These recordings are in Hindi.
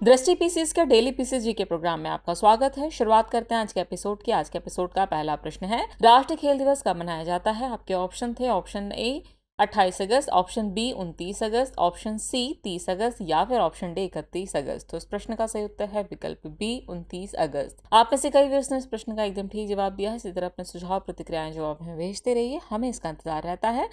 दृष्टि पीसीस के डेली पीसीस जी के प्रोग्राम में आपका स्वागत है। शुरुआत करते हैं आज के एपिसोड की। आज के एपिसोड का पहला प्रश्न है, राष्ट्रीय खेल दिवस कब मनाया जाता है? आपके ऑप्शन थे, ऑप्शन ए 28 अगस्त, ऑप्शन बी 29 अगस्त, ऑप्शन सी 30 अगस्त या फिर ऑप्शन डी 31 अगस्त। तो इस प्रश्न का सही उत्तर है विकल्प बी 29 अगस्त। आप में से कई व्यूअर्स ने इस प्रश्न का एकदम ठीक जवाब दिया है। इसी तरह अपने सुझाव प्रतिक्रियाएं जवाब हमें भेजते रहिए, हमें इसका इंतजार रहता है।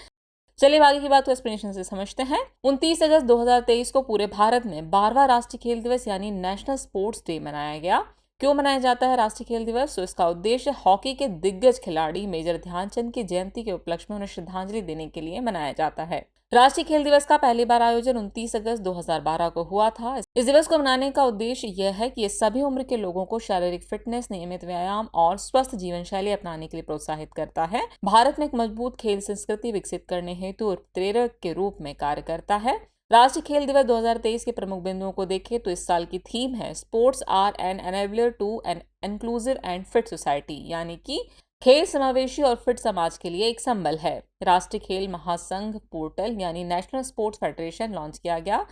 चलिए आगे की बात को एक्सप्लेनेशन से समझते हैं। 29 अगस्त 2023 को पूरे भारत में 12वां राष्ट्रीय खेल दिवस यानी नेशनल स्पोर्ट्स डे मनाया गया। क्यों मनाया जाता है राष्ट्रीय खेल दिवस? तो इसका उद्देश्य हॉकी के दिग्गज खिलाड़ी मेजर ध्यानचंद की जयंती के उपलक्ष्य में उन्हें श्रद्धांजलि देने के लिए मनाया जाता है। राष्ट्रीय खेल दिवस का पहली बार आयोजन 29 अगस्त 2012 को हुआ था। इस दिवस को मनाने का उद्देश्य यह है कि ये सभी उम्र के लोगों को शारीरिक फिटनेस, नियमित व्यायाम और स्वस्थ जीवन शैली अपनाने के लिए प्रोत्साहित करता है। भारत में एक मजबूत खेल संस्कृति विकसित करने हेतु प्रेरक के रूप में कार्य करता है। राष्ट्रीय खेल दिवस 2023 के प्रमुख बिंदुओं को देखें तो इस साल की थीम है sports are an enabler to an inclusive and fit society, यानी कि खेल समावेशी और फिट समाज के लिए एक संबल है। राष्ट्रीय खेल महासंघ पोर्टल यानी नेशनल स्पोर्ट्स फेडरेशन लॉन्च किया गया।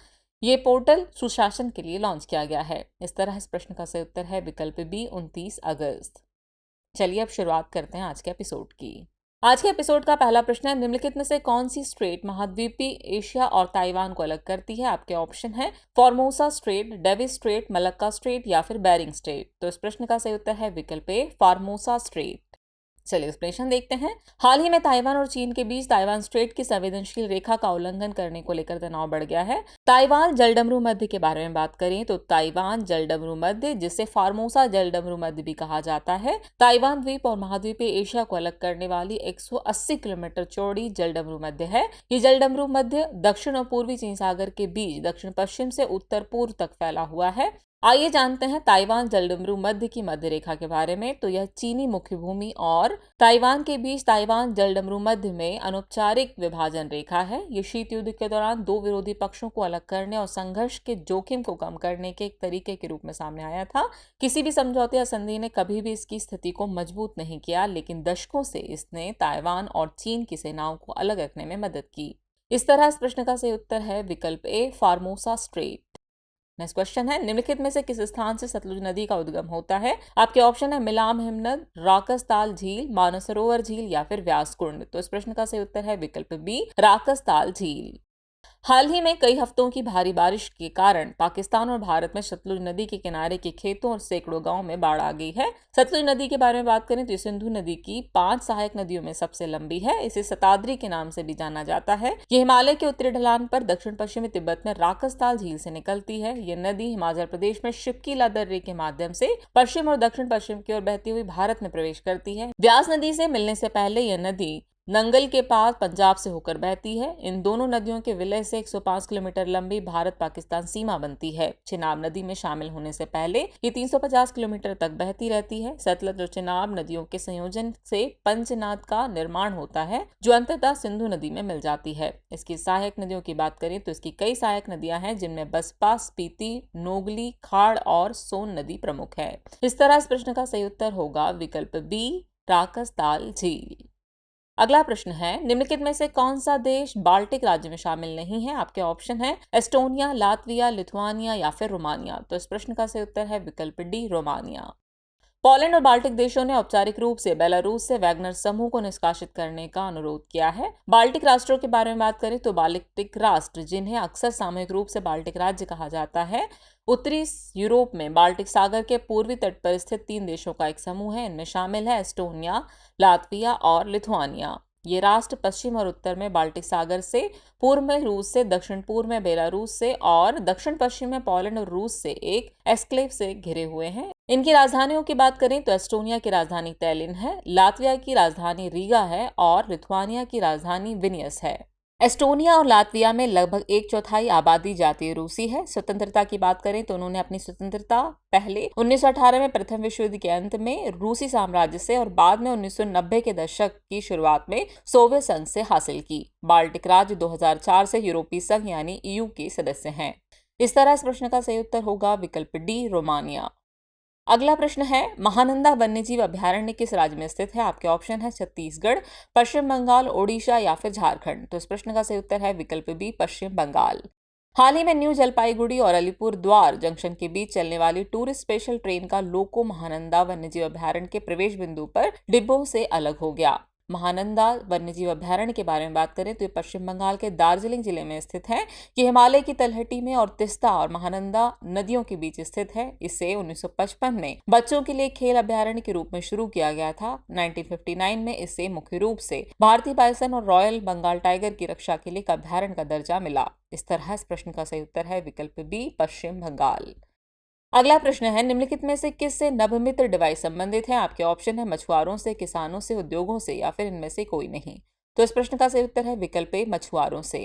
ये पोर्टल सुशासन के लिए लॉन्च किया गया है। इस तरह इस प्रश्न का सही उत्तर है विकल्प बी 29 अगस्त। चलिए अब शुरुआत करते हैं आज के एपिसोड की। आज के एपिसोड का पहला प्रश्न है, निम्नलिखित में से कौन सी स्ट्रेट महाद्वीपीय एशिया और ताइवान को अलग करती है? आपके ऑप्शन है Formosa straight, Davis Strait, Malacca strait या फिर बेरिंग स्ट्रेट। तो इस प्रश्न का सही उत्तर है विकल्प ए फॉर्मोसा स्ट्रेट। चलिए एक्सप्लेनेशन देखते हैं। हाल ही में ताइवान और चीन के बीच ताइवान स्ट्रेट की संवेदनशील रेखा का उल्लंघन करने को लेकर तनाव बढ़ गया है। ताइवान जलडमरू मध्य के बारे में बात करें तो ताइवान जलडमरू मध्य, जिसे फार्मोसा जलडमरू मध्य भी कहा जाता है, ताइवान द्वीप और महाद्वीपीय एशिया को अलग करने वाली 180 किलोमीटर चौड़ी जलडमरू मध्य है। ये जलडमरू मध्य दक्षिण और पूर्वी चीन सागर के बीच दक्षिण पश्चिम से उत्तर पूर्व तक फैला हुआ है। आइए जानते हैं ताइवान जलडमरू मध्य की मध्य रेखा के बारे में। तो यह चीनी मुख्य भूमि और ताइवान के बीच ताइवान जलडमरू मध्य में अनौपचारिक विभाजन रेखा है। ये शीत युद्ध के दौरान दो विरोधी पक्षों को अलग करने और संघर्ष के जोखिम को कम करने के एक तरीके के रूप में सामने आया था। किसी भी समझौते या संधि ने कभी भी इसकी स्थिति को मजबूत नहीं किया, लेकिन दशकों से इसने ताइवान और चीन की सेनाओं को अलग रखने में मदद की। इस तरह इस प्रश्न का सही उत्तर है विकल्प ए फॉर्मोसा स्ट्रेट। नेक्स्ट क्वेश्चन है, निम्नलिखित में से किस स्थान से सतलुज नदी का उद्गम होता है? आपके ऑप्शन है मिलाम हिमनद, राकसताल झील, मानसरोवर झील या फिर व्यास कुंड। तो इस प्रश्न का सही उत्तर है विकल्प बी राकसताल झील। हाल ही में कई हफ्तों की भारी बारिश के कारण पाकिस्तान और भारत में सतलुज नदी के किनारे के खेतों और सैकड़ों गांवों में बाढ़ आ गई है। सतलुज नदी के बारे में बात करें तो सिंधु नदी की 5 सहायक नदियों में सबसे लंबी है। इसे शताद्री के नाम से भी जाना जाता है। ये हिमालय के उत्तरी ढलान पर दक्षिण पश्चिमी तिब्बत में राकसताल झील से निकलती है। ये नदी हिमाचल प्रदेश में शिप्कीला दर्रे के माध्यम से पश्चिम और दक्षिण पश्चिम की ओर बहती हुई भारत में प्रवेश करती है। व्यास नदी से मिलने से पहले यह नदी नंगल के पास पंजाब से होकर बहती है। इन दोनों नदियों के विलय से 105 किलोमीटर लंबी भारत पाकिस्तान सीमा बनती है। चिनाब नदी में शामिल होने से पहले ये 350 किलोमीटर तक बहती रहती है। सतलज और चिनाब नदियों के संयोजन से पंचनाद का निर्माण होता है, जो अंततः सिंधु नदी में मिल जाती है। इसकी सहायक नदियों की बात करें तो इसकी कई सहायक नदियां हैं, जिनमें बसपा, स्पीति, नोगली, खाड़ और सोन नदी प्रमुख है। इस तरह इस प्रश्न का सही उत्तर होगा विकल्प बी राकसताल झील। अगला प्रश्न है, निम्नलिखित में से कौन सा देश बाल्टिक राज्य में शामिल नहीं है? आपके ऑप्शन है एस्टोनिया, लातविया, लिथुआनिया या फिर रोमानिया। तो इस प्रश्न का सही उत्तर है विकल्प डी रोमानिया। पोलैंड और बाल्टिक देशों ने औपचारिक रूप से बेलारूस से वैगनर समूह को निष्कासित करने का अनुरोध किया है। बाल्टिक राष्ट्रों के बारे में बात करें तो बाल्टिक राष्ट्र, जिन्हें अक्सर सामूहिक रूप से बाल्टिक राज्य कहा जाता है, उत्तरी यूरोप में बाल्टिक सागर के पूर्वी तट पर स्थित 3 देशों का एक समूह है। इनमें शामिल है एस्टोनिया, लातविया और लिथुआनिया। ये राष्ट्र पश्चिम और उत्तर में बाल्टिक सागर से, पूर्व में रूस से, दक्षिण पूर्व में बेलारूस से और दक्षिण पश्चिम में पोलैंड और रूस से एक एस्क्लेव से घिरे हुए हैं। इनकी राजधानियों की बात करें तो एस्टोनिया की राजधानी तैलिन है, लातविया की राजधानी रीगा है और लिथुआनिया की राजधानी विनियस है। एस्टोनिया और लातविया में लगभग 1/4 आबादी जातीय रूसी है। स्वतंत्रता की बात करें तो उन्होंने अपनी स्वतंत्रता पहले 1918 में प्रथम विश्व युद्ध के अंत में रूसी साम्राज्य से और बाद में 1990 के दशक की शुरुआत में सोवियत संघ से हासिल की। बाल्टिक राज्य 2004 से यूरोपीय संघ यानी EU के सदस्य हैं। इस तरह इस प्रश्न का सही उत्तर होगा विकल्प डी रोमानिया। अगला प्रश्न है, महानंदा वन्यजीव अभयारण्य किस राज्य में स्थित है? आपके ऑप्शन है छत्तीसगढ़, पश्चिम बंगाल, ओडिशा या फिर झारखंड। तो इस प्रश्न का सही उत्तर है विकल्प बी पश्चिम बंगाल। हाल ही में न्यू जलपाईगुड़ी और अलीपुर द्वार जंक्शन के बीच चलने वाली टूरिस्ट स्पेशल ट्रेन का लोको महानंदा वन्यजीव अभयारण्य के प्रवेश बिंदु पर डिब्बों से अलग हो गया। महानंदा वन्यजीव अभयारण्य के बारे में बात करें तो ये पश्चिम बंगाल के दार्जिलिंग जिले में स्थित है। ये हिमालय की तलहटी में और तिस्ता और महानंदा नदियों के बीच स्थित है। इसे 1955 में बच्चों के लिए खेल अभयारण्य के रूप में शुरू किया गया था। 1959 में इसे मुख्य रूप से भारतीय बाइसन और रॉयल बंगाल टाइगर की रक्षा के लिए एक अभयारण्य का दर्जा मिला। इस तरह इस प्रश्न का सही उत्तर है विकल्प बी, पश्चिम बंगाल। अगला प्रश्न है, निम्नलिखित में से किससे नभमित्र डिवाइस संबंधित है? आपके ऑप्शन है मछुआरों से, किसानों से, उद्योगों से या फिर इनमें से कोई नहीं। तो इस प्रश्न का सही उत्तर है विकल्प ए, मछुआरों से।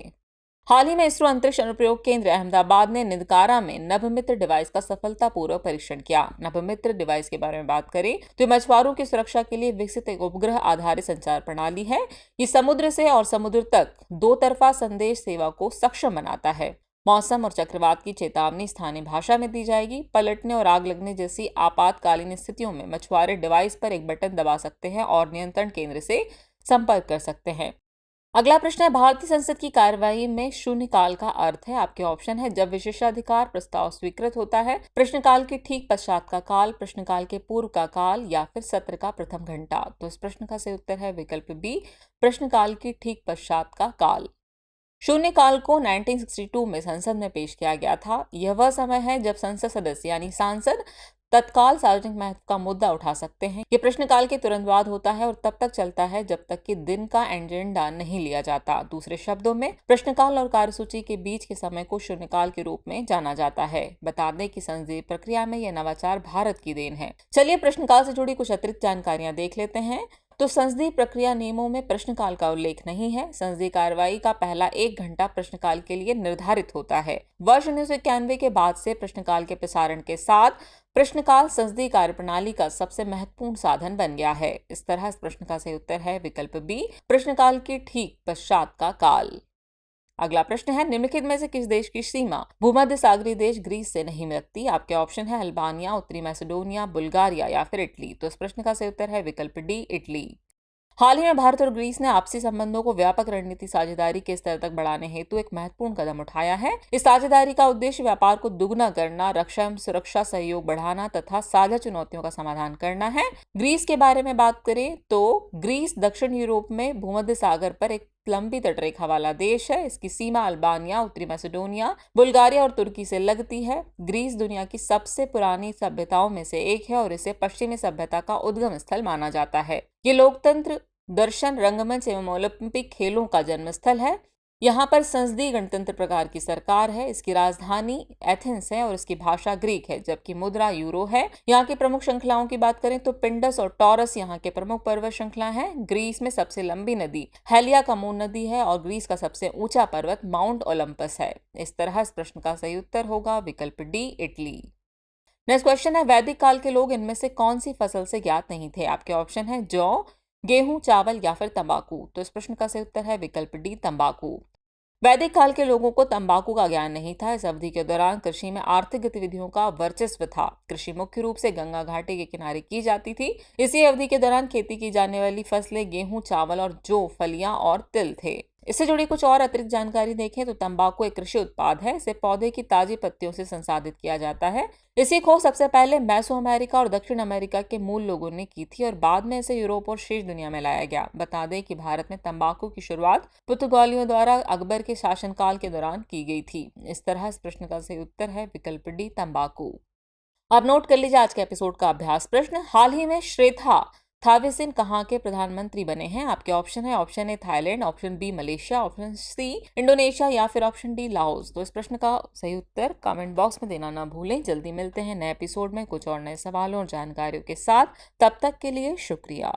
हाल ही में इसरो अंतरिक्ष अनुप्रयोग केंद्र अहमदाबाद ने निदकारा में नभमित्र डिवाइस का सफलतापूर्वक परीक्षण किया। नभमित्र डिवाइस के बारे में बात करें तो मछुआरों की सुरक्षा के लिए विकसित एक उपग्रह आधारित संचार प्रणाली है। ये समुद्र से और समुद्र तक दो तरफा संदेश सेवा को सक्षम बनाता है। मौसम और चक्रवात की चेतावनी स्थानीय भाषा में दी जाएगी। पलटने और आग लगने जैसी आपातकालीन स्थितियों में मछुआरे डिवाइस पर एक बटन दबा सकते हैं और नियंत्रण केंद्र से संपर्क कर सकते हैं। अगला प्रश्न है, भारतीय संसद की कार्यवाही में शून्यकाल का अर्थ है। आपके ऑप्शन है जब विशेषाधिकार प्रस्ताव स्वीकृत होता है, प्रश्नकाल के ठीक पश्चात का काल, प्रश्नकाल के पूर्व का काल या फिर सत्र का प्रथम घंटा। तो इस प्रश्न का सही उत्तर है विकल्प बी, प्रश्नकाल के ठीक पश्चात का काल। शून्यकाल को 1962 में संसद में पेश किया गया था। यह वह समय है जब संसद सदस्य यानी सांसद तत्काल सार्वजनिक महत्व का मुद्दा उठा सकते हैं। यह प्रश्नकाल के तुरंत बाद होता है और तब तक चलता है जब तक कि दिन का एजेंडा नहीं लिया जाता। दूसरे शब्दों में प्रश्नकाल और कार्यसूची के बीच के समय को शून्यकाल के रूप में जाना जाता है। बता दें कि संसदीय प्रक्रिया में यह नवाचार भारत की देन है। चलिए प्रश्नकाल से जुड़ी कुछ अतिरिक्त जानकारियां देख लेते हैं। तो संसदीय प्रक्रिया नियमों में प्रश्नकाल का उल्लेख नहीं है। संसदीय कार्यवाही का पहला 1 घंटा प्रश्नकाल के लिए निर्धारित होता है। वर्ष 1991 के बाद से प्रश्नकाल के प्रसारण के साथ प्रश्नकाल संसदीय कार्यप्रणाली का सबसे महत्वपूर्ण साधन बन गया है। इस तरह इस प्रश्न का सही उत्तर है विकल्प बी, प्रश्नकाल के ठीक पश्चात का काल। अगला प्रश्न है, निम्नलिखित में से किस देश की सीमा भूमध्य सागरीय देश ग्रीस से नहीं लगती? आपके ऑप्शन है अल्बानिया, उत्तरी मैसेडोनिया, बुल्गारिया या फिर इटली। तो इस प्रश्न का सही उत्तर है विकल्प डी, इटली। हाल ही में भारत और ग्रीस ने आपसी संबंधों को व्यापक रणनीति साझेदारी के स्तर तक बढ़ाने हेतु एक महत्वपूर्ण कदम उठाया है। इस साझेदारी का उद्देश्य व्यापार को दुगना करना, रक्षा एवं सुरक्षा सहयोग बढ़ाना तथा साझा चुनौतियों का समाधान करना है। ग्रीस के बारे में बात करें तो ग्रीस दक्षिण यूरोप में भूमध्य सागर पर एक लंबी तटरेखा वाला देश है। इसकी सीमा अल्बानिया, उत्तरी मैसेडोनिया, बुल्गारिया और तुर्की से लगती है। ग्रीस दुनिया की सबसे पुरानी सभ्यताओं में से एक है और इसे पश्चिमी सभ्यता का उद्गम स्थल माना जाता है। ये लोकतंत्र, दर्शन, रंगमंच एवं ओलंपिक खेलों का जन्म स्थल है। यहाँ पर संसदीय गणतंत्र प्रकार की सरकार है। इसकी राजधानी एथेंस है और इसकी भाषा ग्रीक है, जबकि मुद्रा यूरो है। यहाँ की प्रमुख श्रृंखलाओं की बात करें तो पिंडस और टॉरस यहाँ के प्रमुख पर्वत श्रृंखला हैं। ग्रीस में सबसे लंबी नदी हेलियाकमून नदी है और ग्रीस का सबसे ऊंचा पर्वत माउंट ओलंपस है। इस तरह इस प्रश्न का सही उत्तर होगा विकल्प डी, इटली। नेक्स्ट क्वेश्चन है, वैदिक काल के लोग इनमें से कौन सी फसल से ज्ञात नहीं थे? आपके ऑप्शन है जौ, गेहूं, चावल या फिर तंबाकू। तो इस प्रश्न का सही उत्तर है विकल्प डी, तंबाकू। वैदिक काल के लोगों को तंबाकू का ज्ञान नहीं था। इस अवधि के दौरान कृषि में आर्थिक गतिविधियों का वर्चस्व था। कृषि मुख्य रूप से गंगा घाटी के किनारे की जाती थी। इसी अवधि के दौरान खेती की जाने वाली फसलें गेहूं, चावल और जौ, फलियां और तिल थे। इससे जुड़ी कुछ और अतिरिक्त जानकारी देखें तो तंबाकू एक कृषि उत्पाद है। इसे पौधे की ताजी पत्तियों से संसाधित किया जाता है। इसकी खोज सबसे पहले मैसो अमेरिका और दक्षिण अमेरिका के मूल लोगों ने की थी और बाद में इसे यूरोप और शेष दुनिया में लाया गया। बता दें कि भारत में तंबाकू की शुरुआत पुर्तगालियों द्वारा अकबर के शासनकाल के दौरान की गई थी। इस तरह इस प्रश्न का सही उत्तर है विकल्प डी, तंबाकू। अब नोट कर लीजिए आज के एपिसोड का अभ्यास प्रश्न। हाल ही में श्रेथा थाविसिन कहाँ के प्रधानमंत्री बने हैं? आपके ऑप्शन है option A Thailand, option B Malaysia, option C Indonesia या फिर ऑप्शन डी लाओस। तो इस प्रश्न का सही उत्तर कमेंट बॉक्स में देना ना भूलें। जल्दी मिलते हैं नए एपिसोड में कुछ और नए सवालों और जानकारियों के साथ। तब तक के लिए शुक्रिया।